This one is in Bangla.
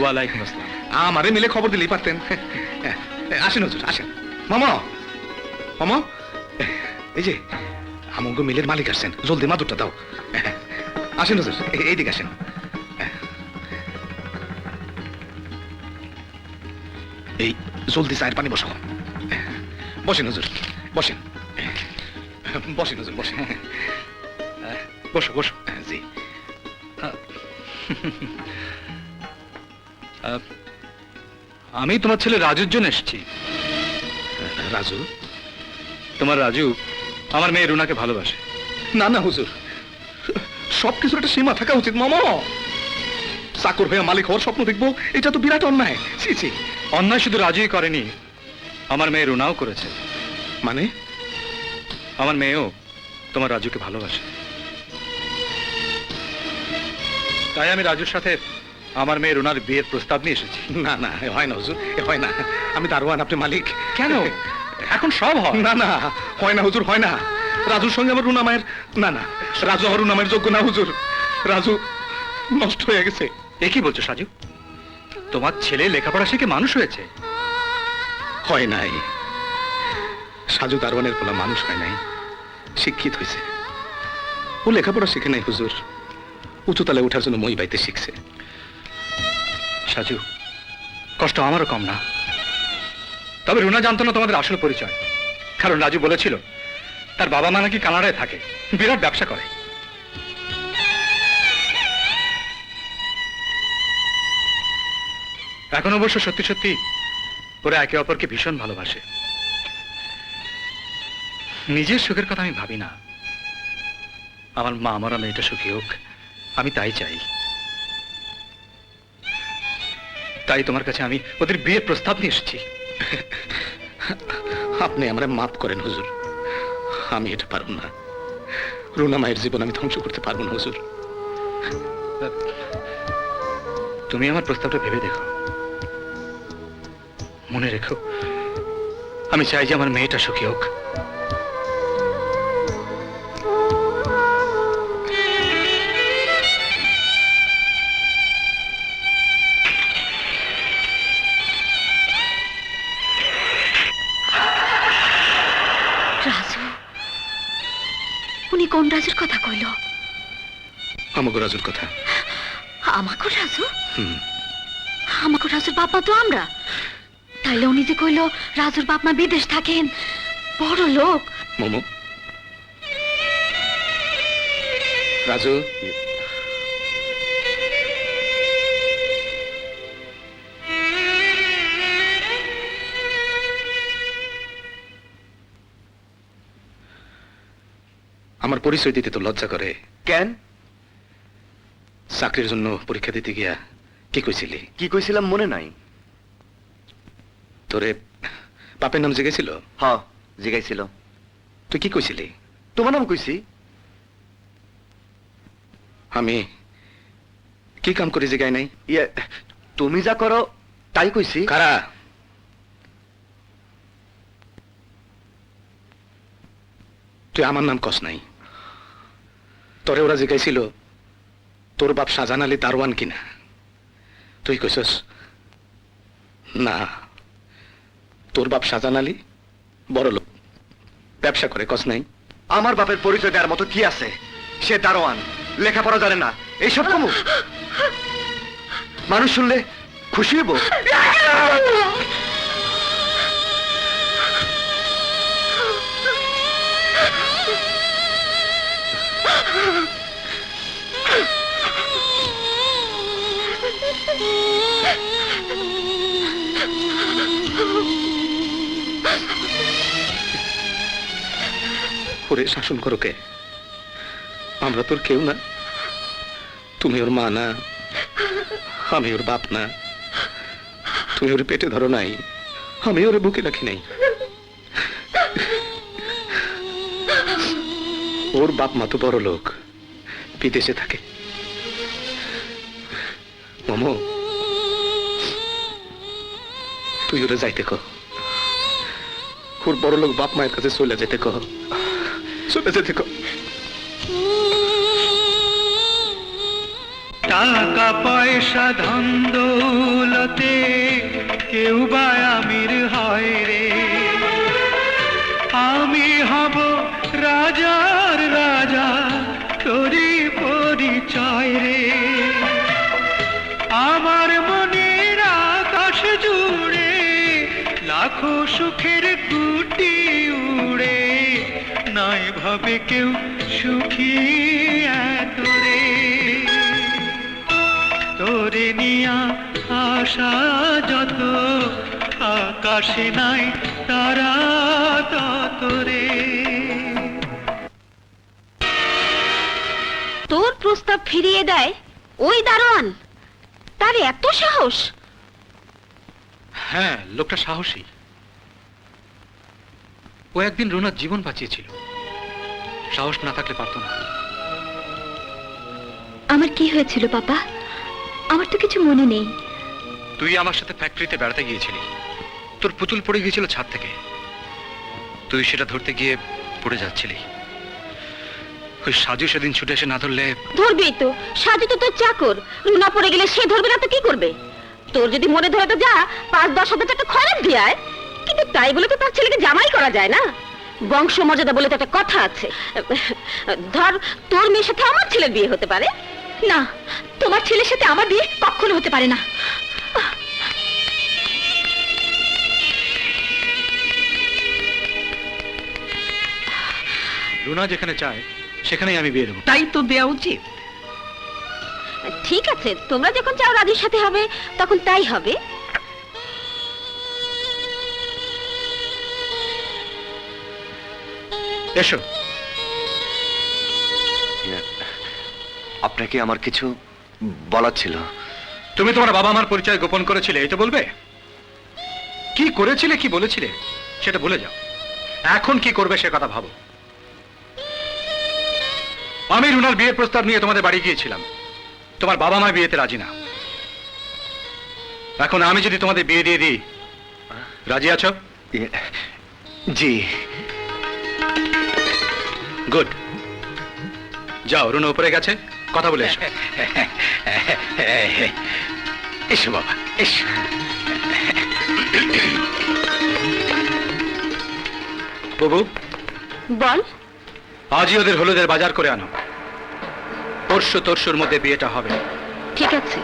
ওয়ালাইকুম আসসালাম। আমারে মিলে খবর দিলেই পারতেন। আসেন হুজুর আসেন। মামা মামা, এই যে আমগো মিলের মালিক আসছেন, জলদি মাদুরটা দাও। আসেন হুজুর, এইদিকে আসেন। এই জলদি চায়ের পানি বসাও। বসেন হুজুর, বসেন বসেন হুজুর, বসেন। বসো বসো। জি। আমি তোমার ছেলে রাজুর জন্য এসেছি। রাজু? তোমার রাজু আমার মেয়ে রুনাকে ভালোবাসে। না না হুজুর, সবকিছুর একটা সীমা থাকা উচিত মামা। চাকর হয়ে মালিক হওয়ার স্বপ্ন দেখবো, এটা তো বিরাট অন্যায়। ছি ছি। অন্যায় শুধু রাজুই করেনি, আমার মেয়ে রুনাও করেছে। মানে? আমার মেয়েও তোমার রাজুকে ভালোবাসে। তাই আমি রাজুর সাথে আমার মেয়ে রুনার বিয়ের প্রস্তাব নিয়ে এসেছি। না না, হয় না হুজুর, হয় না। আমি দারোয়ান, আপনি মালিক। কেন? এখন সব হয়। না না, হয় না হুজুর, হয় না। রাজুর সঙ্গে আমার রুনা মায়ের, না না, রাজু আমার রুনা মায়ের যোগ্য না হুজুর। রাজু নষ্ট হয়ে গেছে। এ কি বলছো সাজু? তোমার ছেলে লেখাপড়া শিখে মানুষ হয়েছে। হয় নাই। সাজু দারোয়ানের পোলা মানুষ হয় নাই, শিক্ষিত হয়েছে। ও লেখাপড়া শিখে নাই হুজুর, উঁচুতলায় ওঠার জন্য মই বাইতে শিখছে। সাজু, কষ্ট আমারও কম না। তবে রুনা জানতো না তোমাদের আসল পরিচয়। কারণ রাজু বলেছিল তার বাবা মা নাকি কানাডায় থাকে, বিরাট ব্যবসা করে। এখন অবশ্য সত্যি সত্যি ওরা একে অপরকে ভীষণ ভালোবাসে। নিজের সুখের কথা আমি ভাবি না। আমার মা আমার মেয়েটা সুখী হোক, আমি তাই চাই। তাই তোমার কাছে আমি ওদের বিয়ের প্রস্তাব নিয়ে এসেছি। আপনি আমারে মাফ করেন হুজুর, আমি এটা পারবো না। রুনা মায়ের জীবন আমি ধ্বংস করতে পারবো না হুজুর। তুমি আমার প্রস্তাবটা ভেবে দেখো। মনে রেখো, আমি চাই যে আমার মেয়েটা সুখী হোক। রাজু? উনি কোন রাজুর কথা কইল? আমাকে রাজুর কথা। আমাকে রাজু? আমাকে রাজুর বাপ মা তো আমরা। তাইলে উনি যে কইল রাজুর বাপ মা বিদেশ থাকেন, বড় লোক। মোমো, রাজু, আমার পরিচয় দিতে তো লজ্জা করে। কেন? চাকরির জন্য পরীক্ষা দিতে গিয়া কি কইছিলি? কি কইছিলাম মনে নাই? তোরে বাপের নাম জেগেছিল? হ, জিগাইছিল। তুই কি কইছিলি? তোমার নাম কইছি। আমি কি কাম করি জেগাই নাই? ইয়ে, তুমি যা করো তাই কইছি। কারা? তুই আমার নাম কস নাই। তোরে ওরা জিজ্ঞাসিল তোর বাপ শাহজাহান আলী দারোয়ান কিনা, তুই কইছস না, তোর বাপ শাহজাহান আলী বড় লোক, ব্যবসা করে, কস নাই? আমার বাপের পরিচয় দেওয়ার মতো কি আছে? সে দারোয়ান, লেখাপড়া জানে না, এইসব কমু? মানুষ শুনলে খুশি হইব? ওরে শাসন করো কে? আমরা তোর কেউ না। তুমি ওর মা না, আমি ওর বাপ না। তুমি ওর পেটে ধরো নাই, আমি ওর বুকে রাখি নাই। ওর বাপ মা তো বড় লোক, বিদেশে থাকে। মোমো, তুই ওরে যাইতে কহ, ওর বড় লোক বাপ মায়ের কাছে চলে যেতে কহ, চলে যেতে কহ। টাকা পয়সা ধন দৌলতে কেউ বা আমির হয় রে, আমি হব রাজার রাজা, তোরই পরিচয় রে। আমার মনের আকাশ জুড়ে লাখো সুখের গুটি উড়ে, নাই ভাবে কেউ সুখী এত রে। তোরে নিয়া আশা যত, আকাশে নাই তারা তত রে। তোর প্রস্তাব ফিরিয়ে দেয় ওই দারোয়ান, তার এত সাহস? হ্যাঁ, লোকটা সাহসী। ও একদিন রুনার জীবন বাঁচিয়েছিল, সাহস না থাকলে পারতো না। আমার কি হয়েছিল বাবা? আমার তো কিছু মনে নেই। তুই আমার সাথে ফ্যাক্টরিতে বেড়াতে গিয়েছিলি, তোর পুতুল পড়ে গিয়েছিল ছাদ থেকে, তুই সেটা ধরতে গিয়ে পড়ে যাচ্ছিলি। ওই সাজু সেদিন ছুটে এসে না ধরলে। ধরবি তো, সাজু তো তোর চাকর, রুনা পড়ে গেলে সে ধরবে না তো কি করবে? তোর যদি মনে ধরে তো যা, 5-10 হাজার টাকা খরচ দিয়ে আয়। কিন্তু তাই বলে তো তার ছেলেকে জামাই করা যায় না, বংশ মর্যাদা বলে তো একটা কথা আছে। ধর তোর মেয়ের সাথে আমার ছেলের বিয়ে হতে পারে না, তোমার ছেলের সাথে আমার বিয়ে কখনো হতে পারে না। রুনা যেখানে চায় সেখানেই আমি বিয়ে দেবো। তাই তো দেয়া উচিত। ঠিক আছে, তোমরা যখন চাও রাজুর সাথে হবে তখন তাই হবে। এসো। আপনাকে আমার কিছু বলার ছিল। তুমি তোমার বাবা মার পরিচয় গোপন করেছিলে, এই তো বলবে? কি করেছিলে, কি বলেছিলে সেটা ভুলে যাও, এখন কি করবে সে কথা ভাবো। আমি রুনার বিয়ের প্রস্তাব নিয়ে তোমাদের বাড়ি গিয়েছিলাম, তোমার বাবা মা বিয়েতে রাজি না। এখন আমি যদি তোমাদের বিয়ে দিয়ে দিই, রাজি আছো? জি। গুড, যাও, রুনা উপরে গেছে, কথা বলে এসো। এসো বাবা, এসো। বাবু, বল। আজই ওদের হলুদের বাজার করে আনো, পরশু তরশুর মধ্যে বিয়েটা হবে। ঠিক আছে।